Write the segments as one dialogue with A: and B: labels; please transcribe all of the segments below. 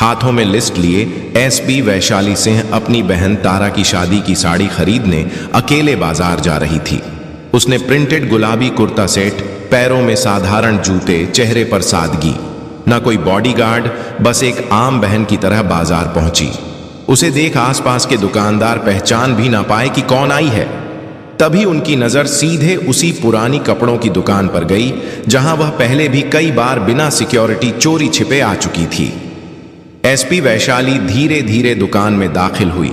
A: हाथों में लिस्ट लिए एसपी वैशाली सिंह अपनी बहन तारा की शादी की साड़ी खरीदने अकेले बाजार जा रही थी। उसने प्रिंटेड गुलाबी कुर्ता सेट, पैरों में साधारण जूते, चेहरे पर सादगी, ना कोई बॉडीगार्ड, बस एक आम बहन की तरह बाजार पहुंची। उसे देख आसपास के दुकानदार पहचान भी ना पाए कि कौन आई है। तभी उनकी नजर सीधे उसी पुरानी कपड़ों की दुकान पर गई जहां वह पहले भी कई बार बिना सिक्योरिटी चोरी छिपे आ चुकी थी। एसपी वैशाली धीरे धीरे दुकान में दाखिल हुई।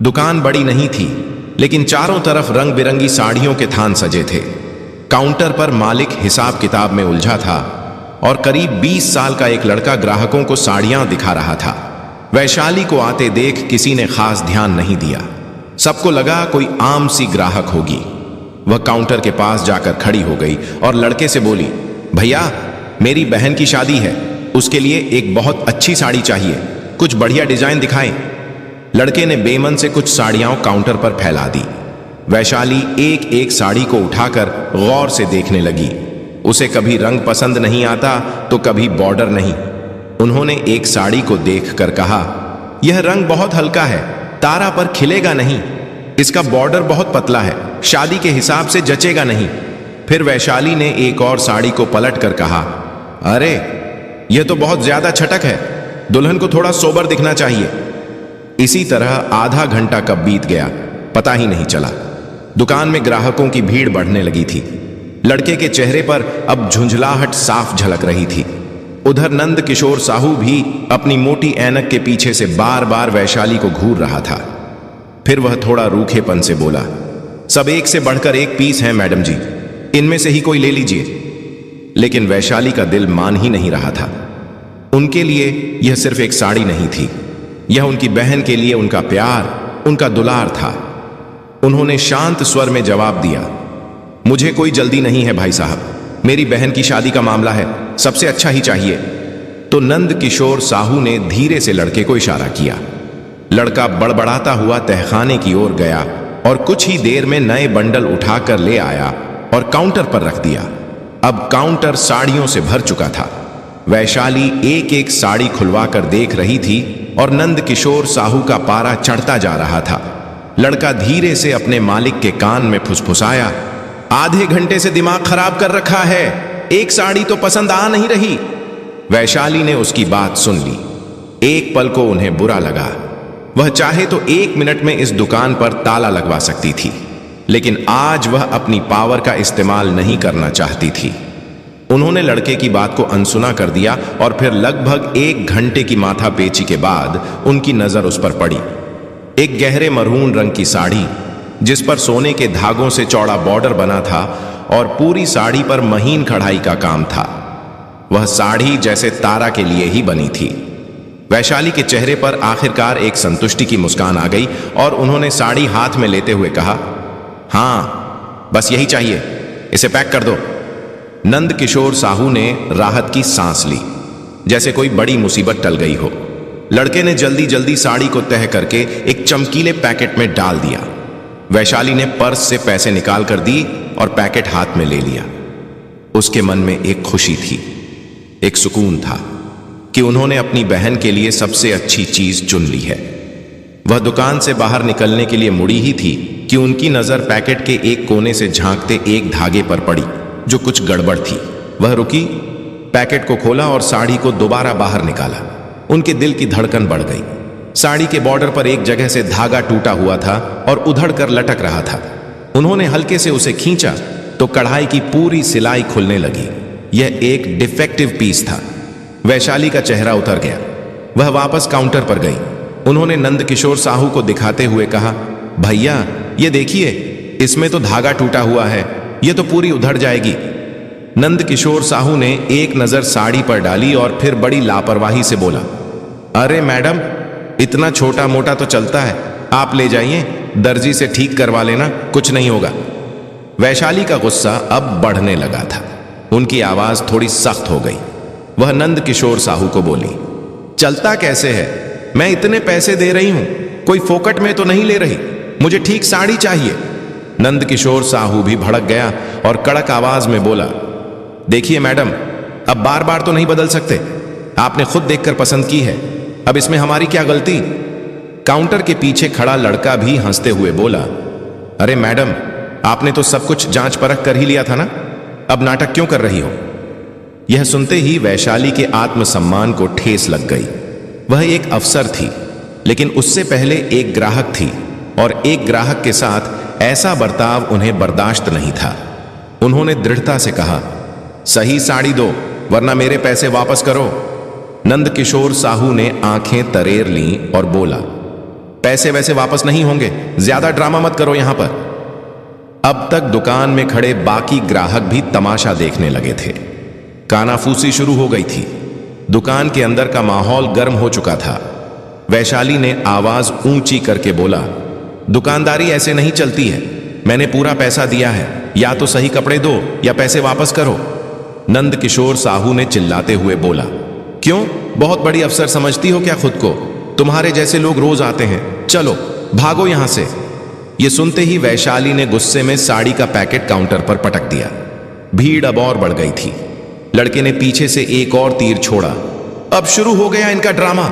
A: दुकान बड़ी नहीं थी, लेकिन चारों तरफ रंग बिरंगी साड़ियों के थान सजे थे। काउंटर पर मालिक हिसाब किताब में उलझा था और करीब 20 साल का एक लड़का ग्राहकों को साड़ियां दिखा रहा था। वैशाली को आते देख किसी ने खास ध्यान नहीं दिया। सबको लगा कोई आम सी ग्राहक होगी। वह काउंटर के पास जाकर खड़ी हो गई और लड़के से बोली, भैया, मेरी बहन की शादी है, उसके लिए एक बहुत अच्छी साड़ी चाहिए, कुछ बढ़िया डिजाइन दिखाएं। लड़के ने बेमन से कुछ साड़ियां काउंटर पर फैला दी। वैशाली एक एक साड़ी को उठाकर गौर से देखने लगी। उसे कभी रंग पसंद नहीं आता तो कभी बॉर्डर नहीं। उन्होंने एक साड़ी को देखकर कहा, यह रंग बहुत हल्का है, तारा पर खिलेगा नहीं, इसका बॉर्डर बहुत पतला है, शादी के हिसाब से जचेगा नहीं। फिर वैशाली ने एक और साड़ी को पलट कर कहा, अरे यह तो बहुत ज्यादा छटक है, दुल्हन को थोड़ा सोबर दिखना चाहिए। इसी तरह आधा घंटा कब बीत गया पता ही नहीं चला। दुकान में ग्राहकों की भीड़ बढ़ने लगी थी। लड़के के चेहरे पर अब झुंझलाहट साफ झलक रही थी। उधर नंद किशोर साहू भी अपनी मोटी ऐनक के पीछे से बार बार वैशाली को घूर रहा था। फिर वह थोड़ा रूखेपन से बोला, सब एक से बढ़कर एक पीस हैं मैडम जी, इनमें से ही कोई ले लीजिए। लेकिन वैशाली का दिल मान ही नहीं रहा था। उनके लिए यह सिर्फ एक साड़ी नहीं थी, यह उनकी बहन के लिए उनका प्यार, उनका दुलार था। उन्होंने शांत स्वर में जवाब दिया, मुझे कोई जल्दी नहीं है भाई साहब, मेरी बहन की शादी का मामला है, सबसे अच्छा ही चाहिए। तो नंद किशोर साहू ने धीरे से लड़के को इशारा किया। लड़का बड़बड़ाता हुआ तहखाने की ओर गया और कुछ ही देर में नए बंडल उठाकर ले आया और काउंटर पर रख दिया। अब काउंटर साड़ियों से भर चुका था। वैशाली एक एक साड़ी खुलवा कर देख रही थी और नंद किशोर साहू का पारा चढ़ता जा रहा था। लड़का धीरे से अपने मालिक के कान में फुसफुसाया, आधे घंटे से दिमाग खराब कर रखा है, एक साड़ी तो पसंद आ नहीं रही। वैशाली ने उसकी बात सुन ली। एक पल को उन्हें बुरा लगा। वह चाहे तो 1 मिनट में इस दुकान पर ताला लगवा सकती थी, लेकिन आज वह अपनी पावर का इस्तेमाल नहीं करना चाहती थी। उन्होंने लड़के की बात को अनसुना कर दिया और फिर लगभग 1 घंटे की माथापेची के बाद उनकी नजर उस पर पड़ी। एक गहरे मरून रंग की साड़ी जिस पर सोने के धागों से चौड़ा बॉर्डर बना था और पूरी साड़ी पर महीन कढ़ाई का काम था। वह साड़ी जैसे तारा के लिए ही बनी थी। वैशाली के चेहरे पर आखिरकार एक संतुष्टि की मुस्कान आ गई और उन्होंने साड़ी हाथ में लेते हुए कहा, हाँ बस यही चाहिए, इसे पैक कर दो। नंद किशोर साहू ने राहत की सांस ली, जैसे कोई बड़ी मुसीबत टल गई हो। लड़के ने जल्दी जल्दी साड़ी को तह करके एक चमकीले पैकेट में डाल दिया। वैशाली ने पर्स से पैसे निकाल कर दी और पैकेट हाथ में ले लिया। उसके मन में एक खुशी थी, एक सुकून था कि उन्होंने अपनी बहन के लिए सबसे अच्छी चीज चुन ली है। वह दुकान से बाहर निकलने के लिए मुड़ी ही थी कि उनकी नजर पैकेट के एक कोने से झांकते एक धागे पर पड़ी जो कुछ गड़बड़ थी। वह रुकी, पैकेट को खोला और साड़ी को दोबारा बाहर निकाला। उनके दिल की धड़कन बढ़ गई। साड़ी के बॉर्डर पर एक जगह से धागा टूटा हुआ था और उधड़ कर लटक रहा था। उन्होंने हल्के से उसे खींचा तो कढ़ाई की पूरी सिलाई खुलने लगी। यह एक डिफेक्टिव पीस था। वैशाली का चेहरा उतर गया। वह वापस काउंटर पर गई। उन्होंने नंद किशोर साहू को दिखाते हुए कहा, भैया ये देखिए, इसमें तो धागा टूटा हुआ है, यह तो पूरी उधड़ जाएगी। नंद किशोर साहू ने एक नजर साड़ी पर डाली और फिर बड़ी लापरवाही से बोला, अरे मैडम, इतना छोटा मोटा तो चलता है, आप ले जाइए, दर्जी से ठीक करवा लेना, कुछ नहीं होगा। वैशाली का गुस्सा अब बढ़ने लगा था। उनकी आवाज थोड़ी सख्त हो गई। वह नंद किशोर साहू को बोली, चलता कैसे है, मैं इतने पैसे दे रही हूं, कोई फोकट में तो नहीं ले रही, मुझे ठीक साड़ी चाहिए। नंद किशोर साहू भी भड़क गया और कड़क आवाज में बोला, देखिए मैडम, अब बार बार तो नहीं बदल सकते, आपने खुद देखकर पसंद की है, अब इसमें हमारी क्या गलती? काउंटर के पीछे खड़ा लड़का भी हंसते हुए बोला, अरे मैडम, आपने तो सब कुछ जांच परख कर ही लिया था ना, अब नाटक क्यों कर रही हो? यह सुनते ही वैशाली के आत्मसम्मान को ठेस लग गई। वह एक अफसर थी, लेकिन उससे पहले एक ग्राहक थी और एक ग्राहक के साथ ऐसा बर्ताव उन्हें बर्दाश्त नहीं था। उन्होंने दृढ़ता से कहा, सही साड़ी दो वरना मेरे पैसे वापस करो। नंदकिशोर साहू ने आंखें तरेर लीं और बोला, पैसे वैसे वापस नहीं होंगे, ज्यादा ड्रामा मत करो यहां पर। अब तक दुकान में खड़े बाकी ग्राहक भी तमाशा देखने लगे थे। कानाफूसी शुरू हो गई थी। दुकान के अंदर का माहौल गर्म हो चुका था। वैशाली ने आवाज ऊंची करके बोला, दुकानदारी ऐसे नहीं चलती है, मैंने पूरा पैसा दिया है, या तो सही कपड़े दो या पैसे वापस करो। नंदकिशोर साहू ने चिल्लाते हुए बोला, क्यों, बहुत बड़ी अफसर समझती हो क्या खुद को? तुम्हारे जैसे लोग रोज आते हैं, चलो भागो यहां से। यह सुनते ही वैशाली ने गुस्से में साड़ी का पैकेट काउंटर पर पटक दिया। भीड़ अब और बढ़ गई थी। लड़के ने पीछे से एक और तीर छोड़ा। अब शुरू हो गया इनका ड्रामा।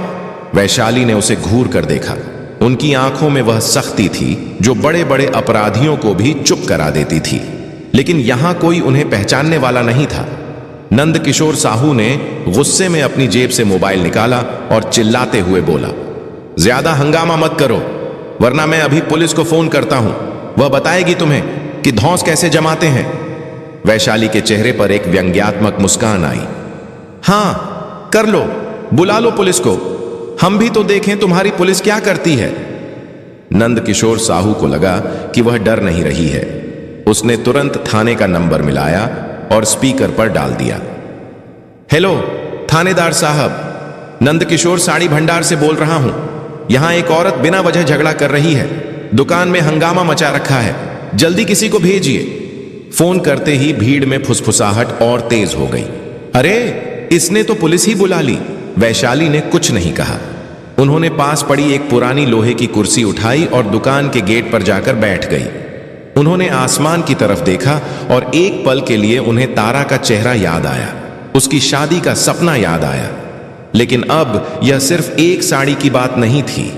A: वैशाली ने उसे घूर कर देखा। उनकी आंखों में वह सख्ती थी जो बड़े बड़े अपराधियों को भी चुप करा देती थी, लेकिन यहां कोई उन्हें पहचानने वाला नहीं था। नंदकिशोर साहू ने गुस्से में अपनी जेब से मोबाइल निकाला और चिल्लाते हुए बोला, ज्यादा हंगामा मत करो वरना मैं अभी पुलिस को फोन करता हूं, वह बताएगी तुम्हें कि धौंस कैसे जमाते हैं। वैशाली के चेहरे पर एक व्यंग्यात्मक मुस्कान आई। हां, कर लो, बुला लो पुलिस को, हम भी तो देखें तुम्हारी पुलिस क्या करती है। नंदकिशोर साहू को लगा कि वह डर नहीं रही है। उसने तुरंत थाने का नंबर मिलाया और स्पीकर पर डाल दिया। हेलो थानेदार साहब, नंदकिशोर साड़ी भंडार से बोल रहा हूं। यहां एक औरत बिना वजह झगड़ा कर रही है, दुकान में हंगामा मचा रखा है, जल्दी किसी को भेजिए। फोन करते ही भीड़ में फुसफुसाहट और तेज हो गई। अरे, इसने तो पुलिस ही बुला ली। वैशाली ने कुछ नहीं कहा। उन्होंने पास पड़ी एक पुरानी लोहे की कुर्सी उठाई और दुकान के गेट पर जाकर बैठ गई। उन्होंने आसमान की तरफ देखा और एक पल के लिए उन्हें तारा का चेहरा याद आया, उसकी शादी का सपना याद आया। लेकिन अब यह सिर्फ एक साड़ी की बात नहीं थी,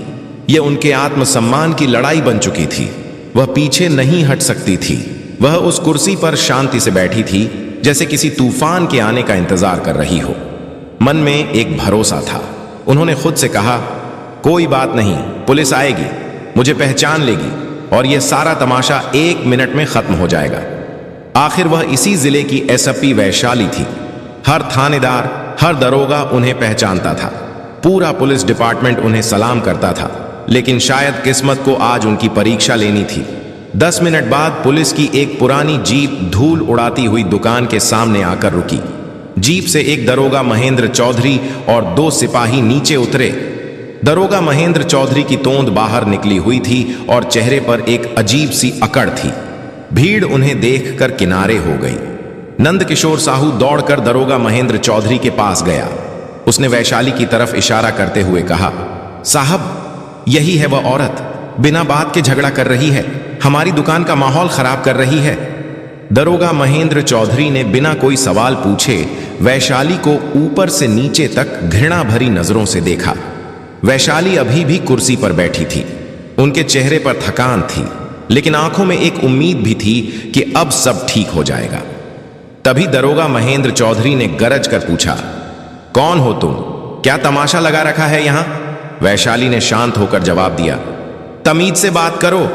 A: यह उनके आत्मसम्मान की लड़ाई बन चुकी थी। वह पीछे नहीं हट सकती थी। वह उस कुर्सी पर शांति से बैठी थी, जैसे किसी तूफान के आने का इंतजार कर रही हो। मन में एक भरोसा था। उन्होंने खुद से कहा, कोई बात नहीं, पुलिस आएगी, मुझे पहचान लेगी और यह सारा तमाशा 1 मिनट में खत्म हो जाएगा। आखिर वह इसी जिले की एसपी वैशाली थी। हर थानेदार, हर दरोगा उन्हें पहचानता था। पूरा पुलिस डिपार्टमेंट उन्हें सलाम करता था। लेकिन शायद किस्मत को आज उनकी परीक्षा लेनी थी। 10 मिनट बाद पुलिस की एक पुरानी जीप धूल उड़ाती हुई दुकान के सामने आकर रुकी। जीप से एक दरोगा महेंद्र चौधरी और 2 सिपाही नीचे उतरे। दरोगा महेंद्र चौधरी की तोंद बाहर निकली हुई थी और चेहरे पर एक अजीब सी अकड़ थी। भीड़ उन्हें देखकर किनारे हो गई। नंदकिशोर साहू दौड़कर दरोगा महेंद्र चौधरी के पास गया। उसने वैशाली की तरफ इशारा करते हुए कहा, साहब, यही है वह औरत, बिना बात के झगड़ा कर रही है, हमारी दुकान का माहौल खराब कर रही है। दरोगा महेंद्र चौधरी ने बिना कोई सवाल पूछे वैशाली को ऊपर से नीचे तक घृणा भरी नजरों से देखा। वैशाली अभी भी कुर्सी पर बैठी थी। उनके चेहरे पर थकान थी, लेकिन आंखों में एक उम्मीद भी थी कि अब सब ठीक हो जाएगा। तभी दरोगा महेंद्र चौधरी ने गरज कर पूछा, कौन हो तुम? क्या तमाशा लगा रखा है यहां? वैशाली ने शांत होकर जवाब दिया, तमीज से बात करो।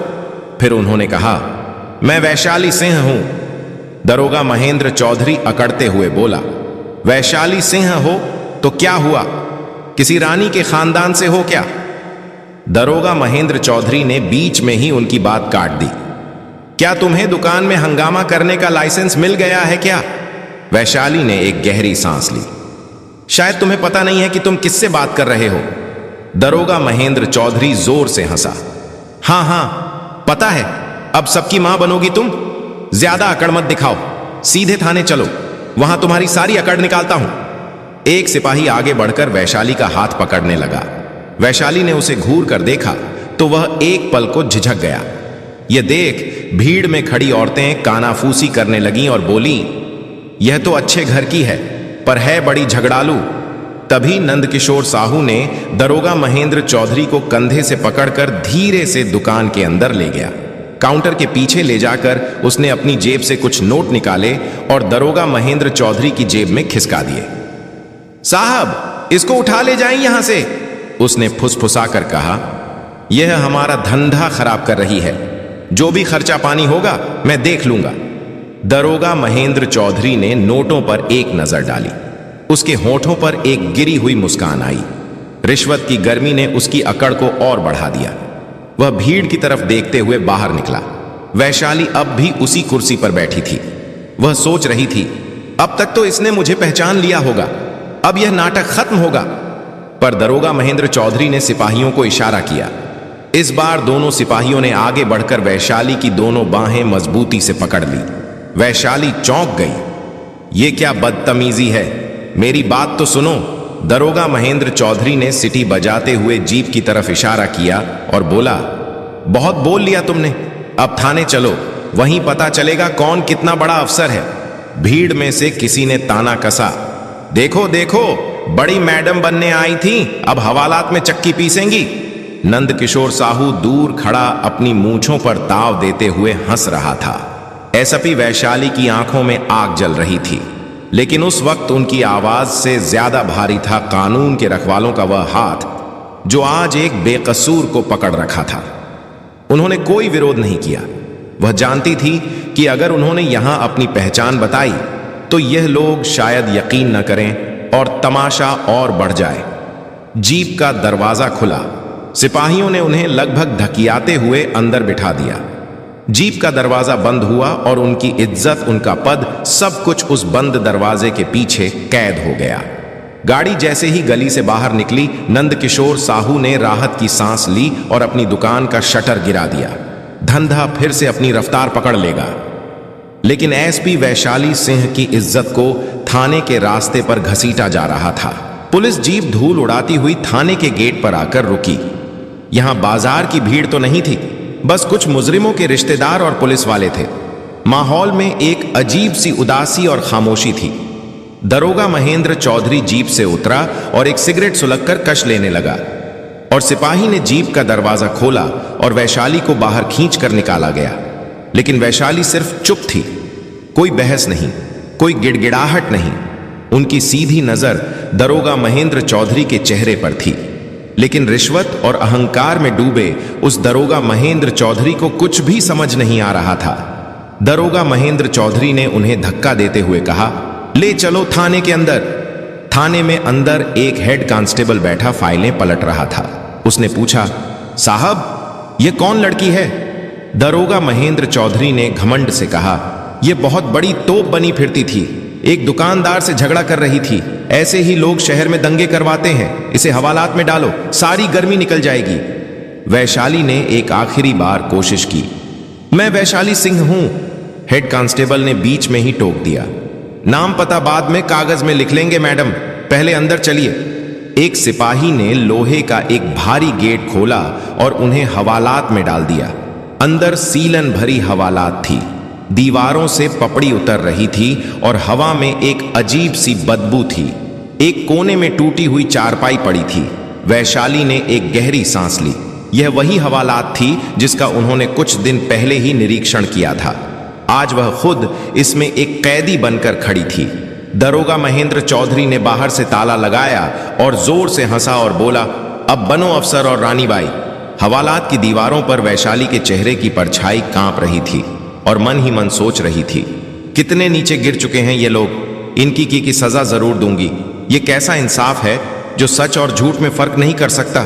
A: फिर उन्होंने कहा, मैं वैशाली सिंह हूं। दरोगा महेंद्र चौधरी अकड़ते हुए बोला, वैशाली सिंह हो तो क्या हुआ? किसी रानी के खानदान से हो क्या? दरोगा महेंद्र चौधरी ने बीच में ही उनकी बात काट दी। क्या तुम्हें दुकान में हंगामा करने का लाइसेंस मिल गया है क्या? वैशाली ने एक गहरी सांस ली। शायद तुम्हें पता नहीं है कि तुम किससे बात कर रहे हो। दरोगा महेंद्र चौधरी जोर से हंसा। हां, पता है, अब सबकी मां बनोगी तुम। ज्यादा अकड़ मत दिखाओ, सीधे थाने चलो, वहां तुम्हारी सारी अकड़ निकालता हूं। एक सिपाही आगे बढ़कर वैशाली का हाथ पकड़ने लगा। वैशाली ने उसे घूर कर देखा तो वह एक पल को झिझक गया। यह देख भीड़ में खड़ी औरतें कानाफूसी करने लगीं और बोलीं, यह तो अच्छे घर की है, पर है बड़ी झगड़ालू। तभी नंदकिशोर साहू ने दरोगा महेंद्र चौधरी को कंधे से पकड़कर धीरे से दुकान के अंदर ले गया। काउंटर के पीछे ले जाकर उसने अपनी जेब से कुछ नोट निकाले और दरोगा महेंद्र चौधरी की जेब में खिसका दिए। साहब, इसको उठा ले जाएं यहां से, उसने फुसफुसाकर कहा। यह हमारा धंधा खराब कर रही है, जो भी खर्चा पानी होगा मैं देख लूंगा। दरोगा महेंद्र चौधरी ने नोटों पर एक नजर डाली। उसके होठों पर एक गिरी हुई मुस्कान आई। रिश्वत की गर्मी ने उसकी अकड़ को और बढ़ा दिया। वह भीड़ की तरफ देखते हुए बाहर निकला। वैशाली अब भी उसी कुर्सी पर बैठी थी। वह सोच रही थी, अब तक तो इसने मुझे पहचान लिया होगा, अब यह नाटक खत्म होगा। पर दरोगा महेंद्र चौधरी ने सिपाहियों को इशारा किया। इस बार दोनों सिपाहियों ने आगे बढ़कर वैशाली की दोनों बाहें मजबूती से पकड़ ली। वैशाली चौंक गई। ये क्या बदतमीजी है, मेरी बात तो सुनो। दरोगा महेंद्र चौधरी ने सीटी बजाते हुए जीप की तरफ इशारा किया और बोला, बहुत बोल लिया तुमने, अब थाने चलो, वहीं पता चलेगा कौन कितना बड़ा अफसर है। भीड़ में से किसी ने ताना कसा, देखो देखो, बड़ी मैडम बनने आई थी, अब हवालात में चक्की पीसेंगी। नंदकिशोर साहू दूर खड़ा अपनी मूंछों पर ताव देते हुए हंस रहा था। एसपी वैशाली की आंखों में आग जल रही थी, लेकिन उस वक्त उनकी आवाज से ज्यादा भारी था कानून के रखवालों का वह हाथ जो आज एक बेकसूर को पकड़ रखा था। उन्होंने कोई विरोध नहीं किया। वह जानती थी कि अगर उन्होंने यहां अपनी पहचान बताई तो यह लोग शायद यकीन न करें और तमाशा और बढ़ जाए। जीप का दरवाजा खुला। सिपाहियों ने उन्हें लगभग धकियाते हुए अंदर बिठा दिया। जीप का दरवाजा बंद हुआ और उनकी इज्जत, उनका पद, सब कुछ उस बंद दरवाजे के पीछे कैद हो गया। गाड़ी जैसे ही गली से बाहर निकली, नंदकिशोर साहू ने राहत की सांस ली और अपनी दुकान का शटर गिरा दिया। धंधा फिर से अपनी रफ्तार पकड़ लेगा। लेकिन एसपी वैशाली सिंह की इज्जत को थाने के रास्ते पर घसीटा जा रहा था। पुलिस जीप धूल उड़ाती हुई थाने के गेट पर आकर रुकी। यहां बाजार की भीड़ तो नहीं थी, बस कुछ मुजरिमों के रिश्तेदार और पुलिस वाले थे। माहौल में एक अजीब सी उदासी और खामोशी थी। दरोगा महेंद्र चौधरी जीप से उतरा और एक सिगरेट सुलगकर कश लेने लगा और सिपाही ने जीप का दरवाजा खोला और वैशाली को बाहर खींचकर निकाला गया। लेकिन वैशाली सिर्फ चुप थी। कोई बहस नहीं, कोई गिड़गिड़ाहट नहीं। उनकी सीधी नजर दरोगा महेंद्र चौधरी के चेहरे पर थी। लेकिन रिश्वत और अहंकार में डूबे उस दरोगा महेंद्र चौधरी को कुछ भी समझ नहीं आ रहा था। दरोगा महेंद्र चौधरी ने उन्हें धक्का देते हुए कहा, ले चलो थाने के अंदर। थाने में अंदर एक हेड कांस्टेबल बैठा फाइलें पलट रहा था। उसने पूछा, साहब, ये कौन लड़की है? दरोगा महेंद्र चौधरी ने घमंड से कहा, यह बहुत बड़ी तोप बनी फिरती थी, एक दुकानदार से झगड़ा कर रही थी। ऐसे ही लोग शहर में दंगे करवाते हैं, इसे हवालात में डालो, सारी गर्मी निकल जाएगी। वैशाली ने एक आखिरी बार कोशिश की। मैं वैशाली सिंह हूं, हेड कांस्टेबल ने बीच में ही टोक दिया। नाम पता बाद में कागज में लिख लेंगे मैडम, पहले अंदर चलिए। एक सिपाही ने लोहे का एक भारी गेट खोला और उन्हें हवालात में डाल दिया। अंदर सीलन भरी हवालात थी। दीवारों से पपड़ी उतर रही थी और हवा में एक अजीब सी बदबू थी। एक कोने में टूटी हुई चारपाई पड़ी थी। वैशाली ने एक गहरी सांस ली। यह वही हवालात थी जिसका उन्होंने कुछ दिन पहले ही निरीक्षण किया था। आज वह खुद इसमें एक कैदी बनकर खड़ी थी। दरोगा महेंद्र चौधरी ने बाहर से ताला लगाया और जोर से हंसा और बोला, अब बनो अफसर और रानी बाई। हवालात की दीवारों पर वैशाली के चेहरे की परछाई कांप रही थी और मन ही मन सोच रही थी, कितने नीचे गिर चुके हैं ये लोग, इनकी की सजा जरूर दूंगी। ये कैसा इंसाफ है जो सच और झूठ में फर्क नहीं कर सकता।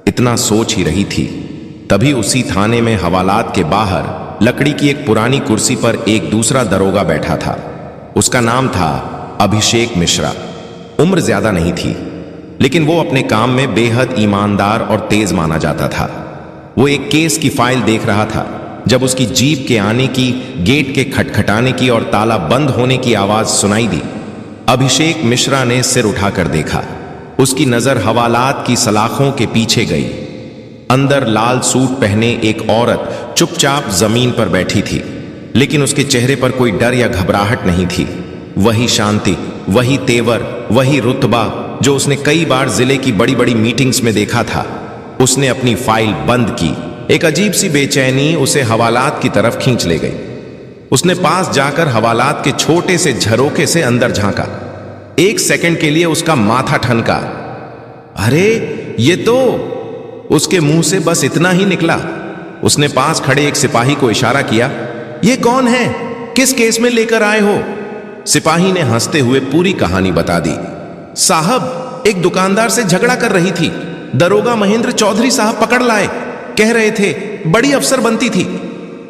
A: इतना सोच ही रही थी, तभी उसी थाने में हवालात के बाहर लकड़ी की एक पुरानी कुर्सी पर एक दूसरा दरोगा बैठा था। उसका नाम था अभिषेक मिश्रा। उम्र ज्यादा नहीं थी, लेकिन वो अपने काम में बेहद ईमानदार और तेज माना जाता था। वो एक केस की फाइल देख रहा था जब उसकी जीप के आने की, गेट के खटखटाने की और ताला बंद होने की आवाज सुनाई दी। अभिषेक मिश्रा ने सिर उठाकर देखा। उसकी नजर हवालात की सलाखों के पीछे गई। अंदर लाल सूट पहने एक औरत चुपचाप जमीन पर बैठी थी, लेकिन उसके चेहरे पर कोई डर या घबराहट नहीं थी। वही शांति, वही तेवर, वही रुतबा, जो उसने कई बार जिले की बड़ी बड़ी मीटिंग्स में देखा था। उसने अपनी फाइल बंद की। एक अजीब सी बेचैनी उसे हवालात की तरफ खींच ले गई। उसने पास जाकर हवालात के छोटे से झरोखे से अंदर झांका। एक सेकंड के लिए उसका माथा ठनका। अरे ये तो, उसके मुंह से बस इतना ही निकला। उसने पास खड़े एक सिपाही को इशारा किया। ये कौन है? किस केस में लेकर आए हो? सिपाही ने हंसते हुए पूरी कहानी बता दी। साहब, एक दुकानदार से झगड़ा कर रही थी। दरोगा महेंद्र चौधरी साहब पकड़ लाए। कह रहे थे बड़ी अफसर बनती थी।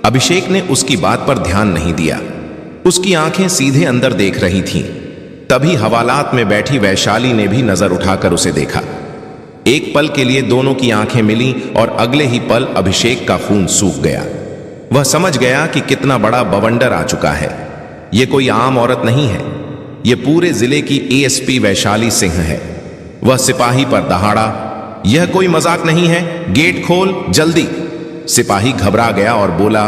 A: अभिषेक ने उसकी बात पर ध्यान नहीं दिया। उसकी आंखें सीधे अंदर देख रही थीं। तभी हवालात में बैठी वैशाली ने भी नजर उठाकर उसे देखा। एक पल के लिए दोनों की आंखें मिली और अगले ही पल अभिषेक का खून सूख गया। वह समझ गया कि कितना बड़ा बवंडर आ चुका है। यह कोई आम औरत नहीं है, यह पूरे जिले की एएसपी वैशाली सिंह है। वह सिपाही पर दहाड़ा। यह कोई मजाक नहीं है, गेट खोल जल्दी। सिपाही घबरा गया और बोला,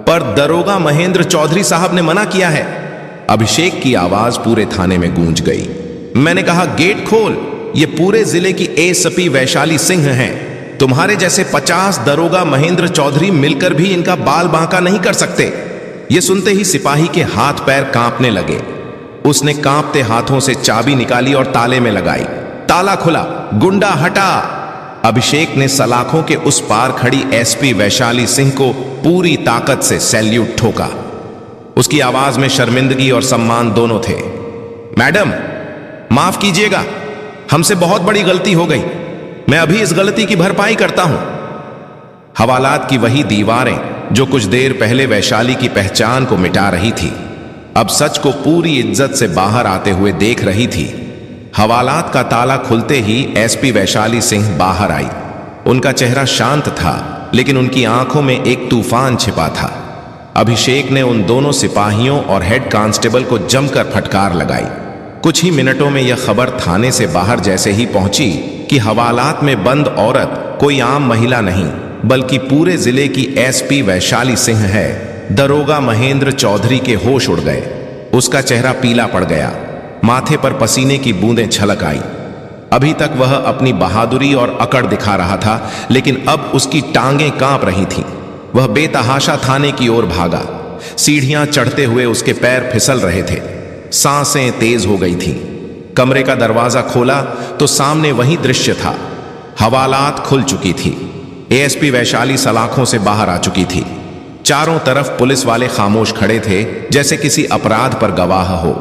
A: पर दरोगा महेंद्र चौधरी साहब ने मना किया है। अभिषेक की आवाज पूरे थाने में गूंज गई। मैंने कहा गेट खोल। यह पूरे जिले की एएसपी वैशाली सिंह हैं। तुम्हारे जैसे 50 दरोगा महेंद्र चौधरी मिलकर भी इनका बाल बांका नहीं कर सकते। यह सुनते ही सिपाही के हाथ पैर कांपने लगे। उसने कांपते हाथों से चाबी निकाली और ताले में लगाई। ताला खुला। गुंडा हटा। अभिषेक ने सलाखों के उस पार खड़ी एसपी वैशाली सिंह को पूरी ताकत से सैल्यूट ठोका। उसकी आवाज में शर्मिंदगी और सम्मान दोनों थे। मैडम, माफ कीजिएगा, हमसे बहुत बड़ी गलती हो गई। मैं अभी इस गलती की भरपाई करता हूं। हवालात की वही दीवारें जो कुछ देर पहले वैशाली की पहचान को मिटा रही थी, अब सच को पूरी इज्जत से बाहर आते हुए देख रही थी। हवालात का ताला खुलते ही एसपी वैशाली सिंह बाहर आई। उनका चेहरा शांत था, लेकिन उनकी आंखों में एक तूफान छिपा था। अभिषेक ने उन दोनों सिपाहियों और हेड कांस्टेबल को जमकर फटकार लगाई। कुछ ही मिनटों में यह खबर थाने से बाहर जैसे ही पहुंची कि हवालात में बंद औरत कोई आम महिला नहीं, बल्कि पूरे जिले की एसपी वैशाली सिंह है। दरोगा महेंद्र चौधरी के होश उड़ गए। उसका चेहरा पीला पड़ गया। माथे पर पसीने की बूंदें छलक आई। अभी तक वह अपनी बहादुरी और अकड़ दिखा रहा था, लेकिन अब उसकी टांगें कांप रही थीं। वह बेतहाशा थाने की ओर भागा। सीढ़ियां चढ़ते हुए उसके पैर फिसल रहे थे। सांसें तेज हो गई थीं। कमरे का दरवाजा खोला तो सामने वही दृश्य था। हवालात खुल चुकी थी। एएसपी वैशाली सलाखों से बाहर आ चुकी थी। चारों तरफ पुलिस वाले खामोश खड़े थे, जैसे किसी अपराध पर गवाह हो।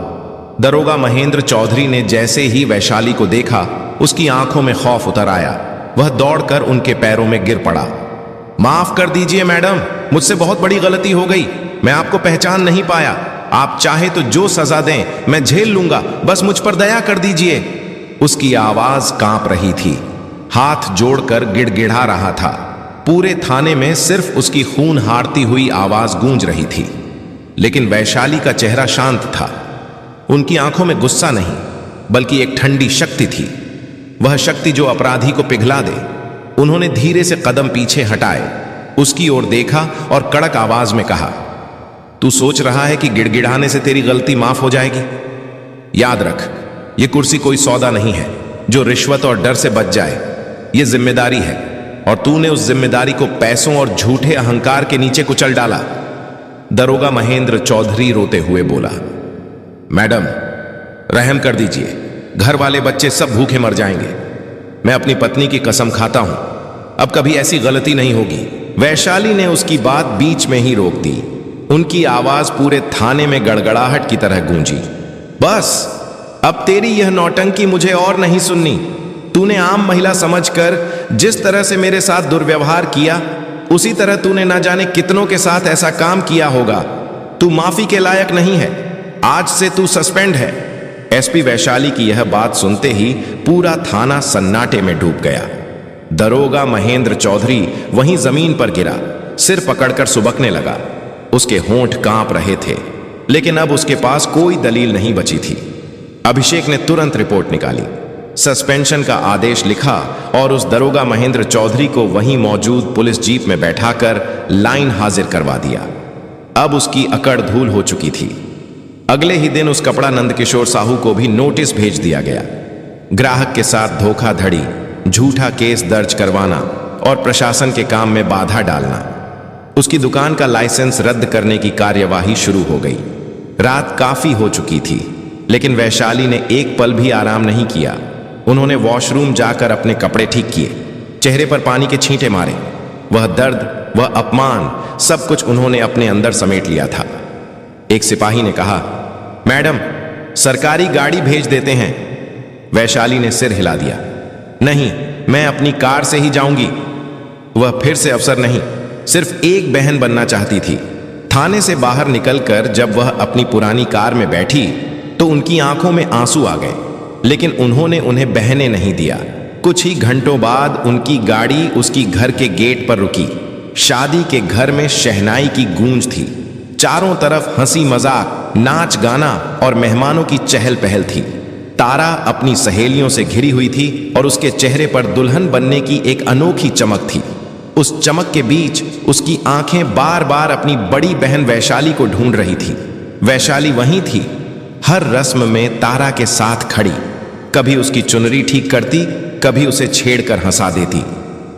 A: दरोगा महेंद्र चौधरी ने जैसे ही वैशाली को देखा, उसकी आंखों में खौफ उतर आया। वह दौड़कर उनके पैरों में गिर पड़ा। माफ कर दीजिए मैडम, मुझसे बहुत बड़ी गलती हो गई। मैं आपको पहचान नहीं पाया। आप चाहे तो जो सजा दें मैं झेल लूंगा, बस मुझ पर दया कर दीजिए। उसकी आवाज कांप रही थी, हाथ जोड़कर गिड़गिड़ा रहा था। पूरे थाने में सिर्फ उसकी खून हारती हुई आवाज गूंज रही थी। लेकिन वैशाली का चेहरा शांत था। उनकी आंखों में गुस्सा नहीं, बल्कि एक ठंडी शक्ति थी। वह शक्ति जो अपराधी को पिघला दे। उन्होंने धीरे से कदम पीछे हटाए, उसकी ओर देखा और कड़क आवाज में कहा, तू सोच रहा है कि गिड़गिड़ाने से तेरी गलती माफ हो जाएगी? याद रख, यह कुर्सी कोई सौदा नहीं है जो रिश्वत और डर से बच जाए। यह जिम्मेदारी है, और तूने उस जिम्मेदारी को पैसों और झूठे अहंकार के नीचे कुचल डाला। दरोगा महेंद्र चौधरी रोते हुए बोला, मैडम रहम कर दीजिए, घर वाले बच्चे सब भूखे मर जाएंगे। मैं अपनी पत्नी की कसम खाता हूं, अब कभी ऐसी गलती नहीं होगी। वैशाली ने उसकी बात बीच में ही रोक दी। उनकी आवाज पूरे थाने में गड़गड़ाहट की तरह गूंजी। बस, अब तेरी यह नौटंकी मुझे और नहीं सुननी। तूने आम महिला समझकर जिस तरह से मेरे साथ दुर्व्यवहार किया, उसी तरह तूने ना जाने कितनों के साथ ऐसा काम किया होगा। तू माफी के लायक नहीं है। आज से तू सस्पेंड है। एसपी वैशाली की यह बात सुनते ही पूरा थाना सन्नाटे में डूब गया। दरोगा महेंद्र चौधरी वहीं जमीन पर गिरा, सिर पकड़कर सुबकने लगा। उसके होंठ कांप रहे थे, लेकिन अब उसके पास कोई दलील नहीं बची थी। अभिषेक ने तुरंत रिपोर्ट निकाली, सस्पेंशन का आदेश लिखा और उस दरोगा महेंद्र चौधरी को वहीं मौजूद पुलिस जीप में बैठाकर लाइन हाजिर करवा दिया। अब उसकी अकड़ धूल हो चुकी थी। अगले ही दिन उस कपड़ा नंदकिशोर साहू को भी नोटिस भेज दिया गया। ग्राहक के साथ धोखाधड़ी, झूठा केस दर्ज करवाना और प्रशासन के काम में बाधा डालना। उसकी दुकान का लाइसेंस रद्द करने की कार्यवाही शुरू हो गई। रात काफी हो चुकी थी, लेकिन वैशाली ने एक पल भी आराम नहीं किया। उन्होंने वॉशरूम जाकर अपने कपड़े ठीक किए, चेहरे पर पानी के छींटे मारे। वह दर्द, वह अपमान, सब कुछ उन्होंने अपने अंदर समेट लिया था। एक सिपाही ने कहा, मैडम, सरकारी गाड़ी भेज देते हैं। वैशाली ने सिर हिला दिया, नहीं, मैं अपनी कार से ही जाऊंगी। वह फिर से अफसर नहीं, सिर्फ एक बहन बनना चाहती थी। थाने से बाहर निकलकर जब वह अपनी पुरानी कार में बैठी तो उनकी आंखों में आंसू आ गए, लेकिन उन्होंने उन्हें बहने नहीं दिया। कुछ ही घंटों बाद उनकी गाड़ी उसकी घर के गेट पर रुकी। शादी के घर में शहनाई की गूंज थी। चारों तरफ हंसी मजाक, नाच गाना और मेहमानों की चहल पहल थी। तारा अपनी सहेलियों से घिरी हुई थी और उसके चेहरे पर दुल्हन बनने की एक अनोखी चमक थी। उस चमक के बीच उसकी आंखें बार बार अपनी बड़ी बहन वैशाली को ढूंढ रही थी। वैशाली वहीं थी, हर रस्म में तारा के साथ खड़ी। कभी उसकी चुनरी ठीक करती, कभी उसे छेड़कर हंसा देती।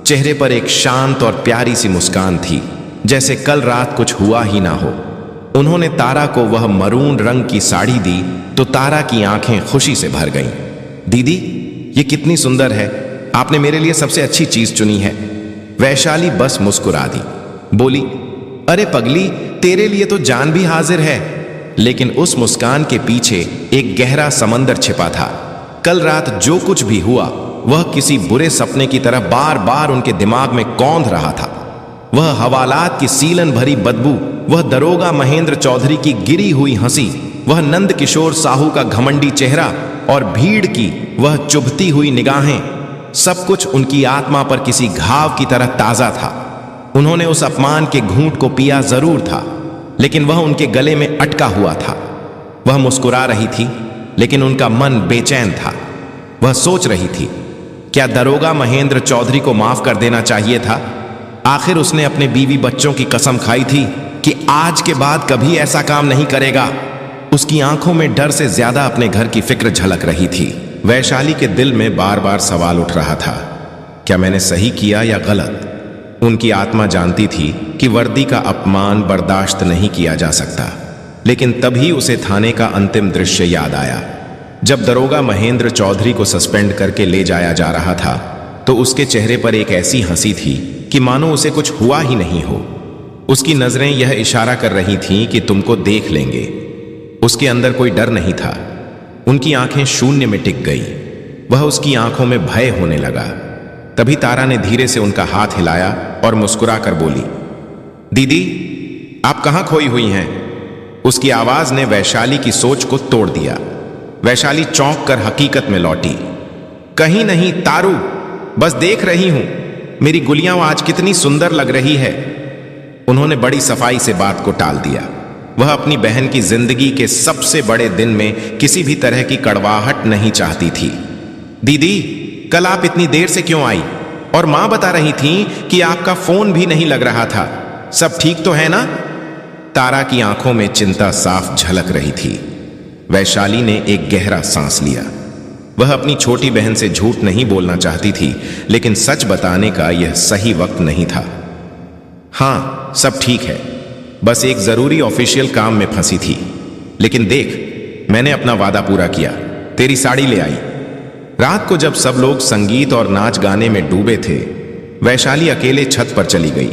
A: चेहरे पर एक शांत और प्यारी सी मुस्कान थी, जैसे कल रात कुछ हुआ ही ना हो। उन्होंने तारा को वह मरून रंग की साड़ी दी तो तारा की आंखें खुशी से भर गईं। दीदी, ये कितनी सुंदर है, आपने मेरे लिए सबसे अच्छी चीज चुनी है। वैशाली बस मुस्कुरा दी, बोली, अरे पगली, तेरे लिए तो जान भी हाजिर है। लेकिन उस मुस्कान के पीछे एक गहरा समंदर छिपा था। कल रात जो कुछ भी हुआ वह किसी बुरे सपने की तरह बार बार उनके दिमाग में कौंध रहा था। वह हवालात की सीलन भरी बदबू, वह दरोगा महेंद्र चौधरी की गिरी हुई हंसी, वह नंद किशोर साहू का घमंडी चेहरा और भीड़ की वह चुभती हुई निगाहें, सब कुछ उनकी आत्मा पर किसी घाव की तरह ताजा था। उन्होंने उस अपमान के घूंट को पिया जरूर था, लेकिन वह उनके गले में अटका हुआ था। वह मुस्कुरा रही थी, लेकिन उनका मन बेचैन था। वह सोच रही थी, क्या दरोगा महेंद्र चौधरी को माफ कर देना चाहिए था? आखिर उसने अपने बीवी बच्चों की कसम खाई थी कि आज के बाद कभी ऐसा काम नहीं करेगा। उसकी आंखों में डर से ज्यादा अपने घर की फिक्र झलक रही थी। वैशाली के दिल में बार बार सवाल उठ रहा था, क्या मैंने सही किया या गलत? उनकी आत्मा जानती थी कि वर्दी का अपमान बर्दाश्त नहीं किया जा सकता, लेकिन तभी उसे थाने का अंतिम दृश्य याद आया। जब दरोगा महेंद्र चौधरी को सस्पेंड करके ले जाया जा रहा था तो उसके चेहरे पर एक ऐसी हंसी थी कि मानो उसे कुछ हुआ ही नहीं हो। उसकी नजरें यह इशारा कर रही थीं कि तुमको देख लेंगे। उसके अंदर कोई डर नहीं था। उनकी आंखें शून्य में टिक गई। वह उसकी आंखों में भय होने लगा। तभी तारा ने धीरे से उनका हाथ हिलाया और मुस्कुराकर बोली, दीदी, आप कहां खोई हुई हैं? उसकी आवाज ने वैशाली की सोच को तोड़ दिया। वैशाली चौंक कर हकीकत में लौटी। कहीं नहीं तारू, बस देख रही हूं, मेरी गुलियां आज कितनी सुंदर लग रही है। उन्होंने बड़ी सफाई से बात को टाल दिया। वह अपनी बहन की जिंदगी के सबसे बड़े दिन में किसी भी तरह की कड़वाहट नहीं चाहती थी। दीदी, कल आप इतनी देर से क्यों आई? और मां बता रही थी कि आपका फोन भी नहीं लग रहा था। सब ठीक तो है ना? तारा की आंखों में चिंता साफ झलक रही थी। वैशाली ने एक गहरा सांस लिया। वह अपनी छोटी बहन से झूठ नहीं बोलना चाहती थी, लेकिन सच बताने का यह सही वक्त नहीं था। हां, सब ठीक है, बस एक जरूरी ऑफिशियल काम में फंसी थी। लेकिन देख, मैंने अपना वादा पूरा किया, तेरी साड़ी ले आई। रात को जब सब लोग संगीत और नाच गाने में डूबे थे, वैशाली अकेले छत पर चली गई।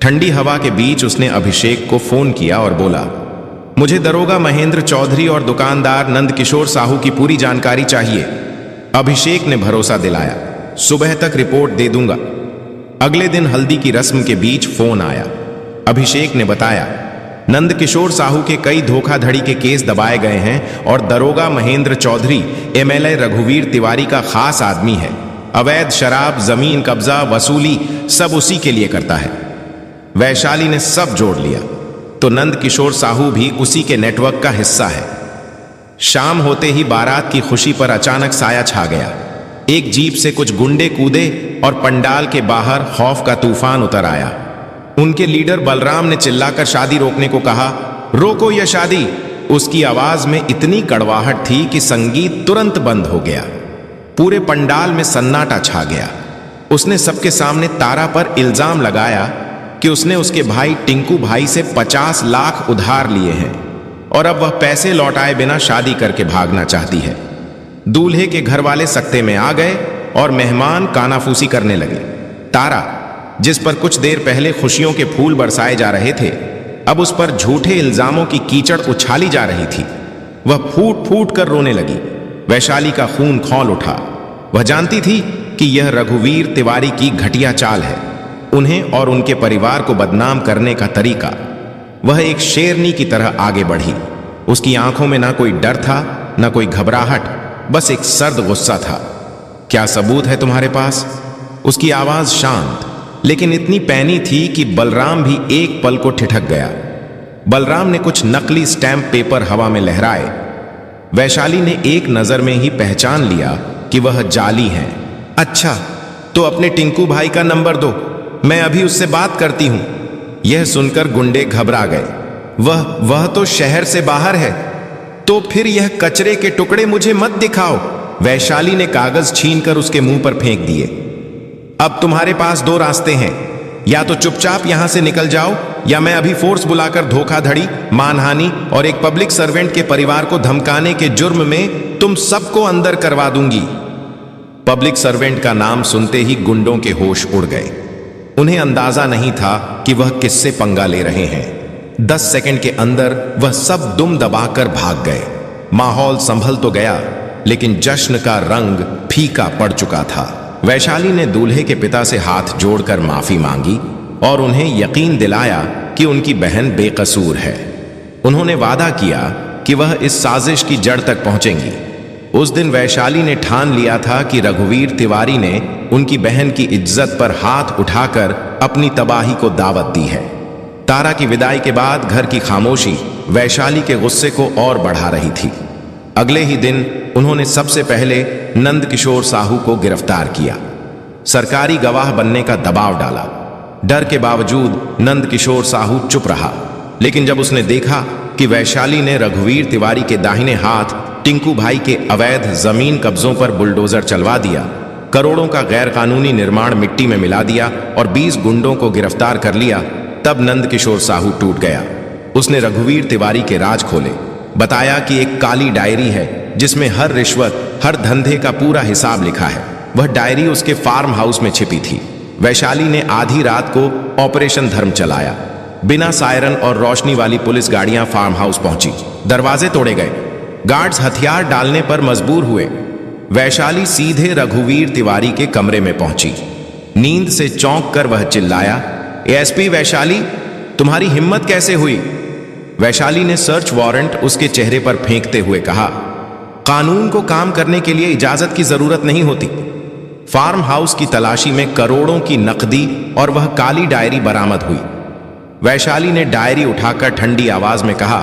A: ठंडी हवा के बीच उसने अभिषेक को फोन किया और बोला, मुझे दरोगा महेंद्र चौधरी और दुकानदार नंद किशोर साहू की पूरी जानकारी चाहिए। अभिषेक ने भरोसा दिलाया, सुबह तक रिपोर्ट दे दूंगा। अगले दिन हल्दी की रस्म के बीच फोन आया। अभिषेक ने बताया, नंद किशोर साहू के कई धोखाधड़ी के केस दबाए गए हैं और दरोगा महेंद्र चौधरी एमएलए रघुवीर तिवारी का खास आदमी है। अवैध शराब, जमीन कब्जा, वसूली सब उसी के लिए करता है। वैशाली ने सब जोड़ लिया, तो नंद किशोर साहू भी उसी के नेटवर्क का हिस्सा है। शाम होते ही बारात की खुशी पर अचानक साया छा गया। एक जीप से कुछ गुंडे कूदे और पंडाल के बाहर खौफ का तूफान उतर आया। उनके लीडर बलराम ने चिल्लाकर शादी रोकने को कहा, रोको यह शादी। उसकी आवाज में इतनी कड़वाहट थी कि संगीत तुरंत बंद हो गया। पूरे पंडाल में सन्नाटा छा गया। उसने सबके सामने तारा पर इल्जाम लगाया कि उसने उसके भाई टिंकू भाई से 50 लाख उधार लिए हैं और अब वह पैसे लौटाए बिना शादी करके भागना चाहती है। दूल्हे के घर वाले सकते में आ गए और मेहमान कानाफूसी करने लगे। तारा, जिस पर कुछ देर पहले खुशियों के फूल बरसाए जा रहे थे, अब उस पर झूठे इल्जामों की कीचड़ उछाली जा रही थी। वह फूट फूट कर रोने लगी। वैशाली का खून खौल उठा। वह जानती थी कि यह रघुवीर तिवारी की घटिया चाल है, उन्हें और उनके परिवार को बदनाम करने का तरीका। वह एक शेरनी की तरह आगे बढ़ी। उसकी आंखों में ना कोई डर था, ना कोई घबराहट, बस एक सर्द गुस्सा था। क्या सबूत है तुम्हारे पास? उसकी आवाज शांत लेकिन इतनी पैनी थी कि बलराम भी एक पल को ठिठक गया। बलराम ने कुछ नकली स्टैंप पेपर हवा में लहराए। वैशाली ने एक नजर में ही पहचान लिया कि वह जाली हैं। अच्छा, तो अपने टिंकू भाई का नंबर दो, मैं अभी उससे बात करती हूं। यह सुनकर गुंडे घबरा गए। वह तो शहर से बाहर है। तो फिर यह कचरे के टुकड़े मुझे मत दिखाओ। वैशाली ने कागज छीनकर उसके मुंह पर फेंक दिए। अब तुम्हारे पास दो रास्ते हैं, या तो चुपचाप यहां से निकल जाओ, या मैं अभी फोर्स बुलाकर धोखाधड़ी, मानहानि और एक पब्लिक सर्वेंट के परिवार को धमकाने के जुर्म में तुम सबको अंदर करवा दूंगी। पब्लिक सर्वेंट का नाम सुनते ही गुंडों के होश उड़ गए। उन्हें अंदाजा नहीं था कि वह किससे पंगा ले रहे हैं। 10 सेकंड के अंदर वह सब दुम दबाकर भाग गए। माहौल संभल तो गया, लेकिन जश्न का रंग फीका पड़ चुका था। वैशाली ने दूल्हे के पिता से हाथ जोड़कर माफी मांगी और उन्हें यकीन दिलाया कि उनकी बहन बेकसूर है। उन्होंने वादा किया कि वह इस साजिश की जड़ तक पहुंचेंगी। उस दिन वैशाली ने ठान लिया था कि रघुवीर तिवारी ने उनकी बहन की इज्जत पर हाथ उठाकर अपनी तबाही को दावत दी है। तारा की विदाई के बाद घर की खामोशी वैशाली के गुस्से को और बढ़ा रही थी। अगले ही दिन उन्होंने सबसे पहले नंद किशोर साहू को गिरफ्तार किया। सरकारी गवाह बनने का दबाव डाला। डर के बावजूद नंद किशोर साहू चुप रहा, लेकिन जब उसने देखा कि वैशाली ने रघुवीर तिवारी के दाहिने हाथ टिंकू भाई के अवैध जमीन कब्जों पर बुलडोजर चलवा दिया, करोड़ों का गैरकानूनी निर्माण मिट्टी में मिला दिया और 20 गुंडों को गिरफ्तार कर लिया, तब नंद किशोर साहू टूट गया। उसने रघुवीर तिवारी के राज खोले। बताया कि एक काली डायरी है जिसमें हर रिश्वत, हर धंधे का पूरा हिसाब लिखा है। वह डायरी उसके फार्म हाउस में छिपी थी। वैशाली ने आधी रात को ऑपरेशन धर्म चलाया। बिना सायरन और रोशनी वाली पुलिस गाड़ियां फार्म हाउस पहुंची। दरवाजे तोड़े गए। गार्ड्स हथियार डालने पर मजबूर हुए। वैशाली सीधे रघुवीर तिवारी के कमरे में पहुंची। नींद से चौंक कर वह चिल्लाया, एएसपी वैशाली, तुम्हारी हिम्मत कैसे हुई? वैशाली ने सर्च वारंट उसके चेहरे पर फेंकते हुए कहा, कानून को काम करने के लिए इजाजत की जरूरत नहीं होती। फार्म हाउस की तलाशी में करोड़ों की नकदी और वह काली डायरी बरामद हुई। वैशाली ने डायरी उठाकर ठंडी आवाज में कहा,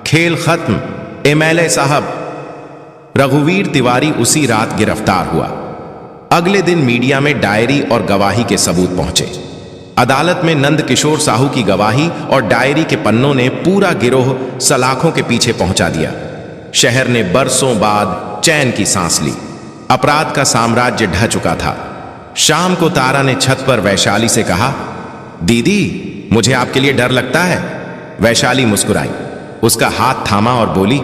A: खेल खत्म एमएलए साहब। रघुवीर तिवारी उसी रात गिरफ्तार हुआ। अगले दिन मीडिया में डायरी और गवाही के सबूत पहुंचे। अदालत में नंद किशोर साहू की गवाही और डायरी के पन्नों ने पूरा गिरोह सलाखों के पीछे पहुंचा दिया। शहर ने बरसों बाद चैन की सांस ली। अपराध का साम्राज्य ढह चुका था। शाम को तारा ने छत पर वैशाली से कहा, दीदी, मुझे आपके लिए डर लगता है। वैशाली मुस्कुराई, उसका हाथ थामा और बोली,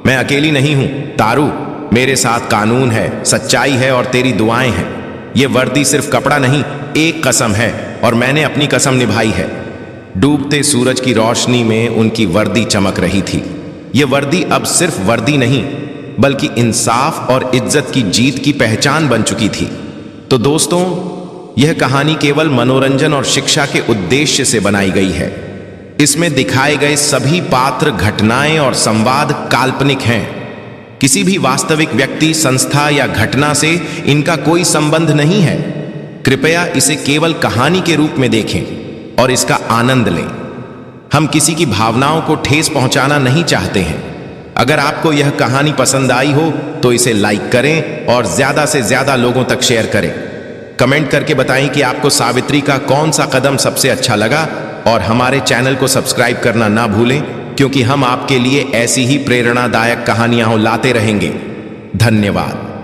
A: मैं अकेली नहीं हूं तारू, मेरे साथ कानून है, सच्चाई है और तेरी दुआएं हैं। ये वर्दी सिर्फ कपड़ा नहीं, एक कसम है और मैंने अपनी कसम निभाई है। डूबते सूरज की रोशनी में उनकी वर्दी चमक रही थी। ये वर्दी अब सिर्फ वर्दी नहीं, बल्कि इंसाफ और इज्जत की जीत की पहचान बन चुकी थी। तो दोस्तों, यह कहानी केवल मनोरंजन और शिक्षा के उद्देश्य से बनाई गई है। इसमें दिखाए गए सभी पात्र, घटनाएं और संवाद काल्पनिक हैं। किसी भी वास्तविक व्यक्ति, संस्था या घटना से इनका कोई संबंध नहीं है। कृपया इसे केवल कहानी के रूप में देखें और इसका आनंद लें। हम किसी की भावनाओं को ठेस पहुंचाना नहीं चाहते हैं। अगर आपको यह कहानी पसंद आई हो तो इसे लाइक करें और ज्यादा से ज्यादा लोगों तक शेयर करें। कमेंट करके बताएं कि आपको सावित्री का कौन सा कदम सबसे अच्छा लगा और हमारे चैनल को सब्सक्राइब करना ना भूलें, क्योंकि हम आपके लिए ऐसी ही प्रेरणादायक कहानियां लाते रहेंगे। धन्यवाद।